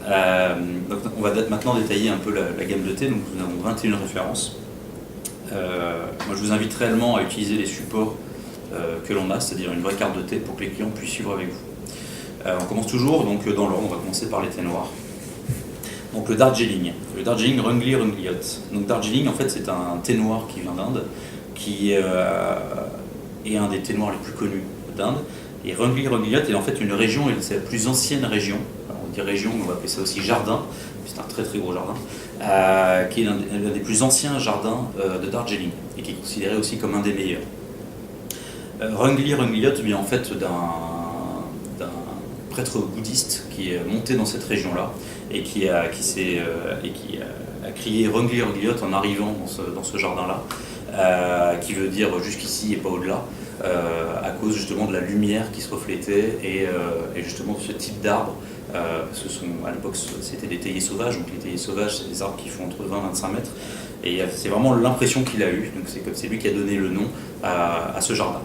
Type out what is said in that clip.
Donc on va maintenant détailler un peu la gamme de thé. Donc nous avons 21 références. Moi je vous invite réellement à utiliser les supports que l'on a, c'est-à-dire une vraie carte de thé pour que les clients puissent suivre avec vous. On commence toujours donc, dans l'ordre, on va commencer par les thés noirs. Donc le Darjeeling, Rungli Rungliot. Donc Darjeeling en fait c'est un thé noir qui vient d'Inde, qui est un des thés noirs les plus connus d'Inde. Et Rungli Rungliot est en fait une région, c'est la plus ancienne région. Alors, on dit région, mais on va appeler ça aussi jardin, c'est un très très gros jardin, qui est l'un des plus anciens jardins de Darjeeling et qui est considéré aussi comme un des meilleurs. Rungli Rungliot vient en fait d'un prêtre bouddhiste qui est monté dans cette région-là et qui a crié Rungli Rungliot en arrivant dans ce jardin-là, qui veut dire jusqu'ici et pas au-delà, à cause justement de la lumière qui se reflétait et justement de ce type d'arbres. À l'époque c'était des théiers sauvages, donc les théiers sauvages c'est des arbres qui font entre 20 et 25 mètres, et c'est vraiment l'impression qu'il a eue, donc c'est lui qui a donné le nom à ce jardin.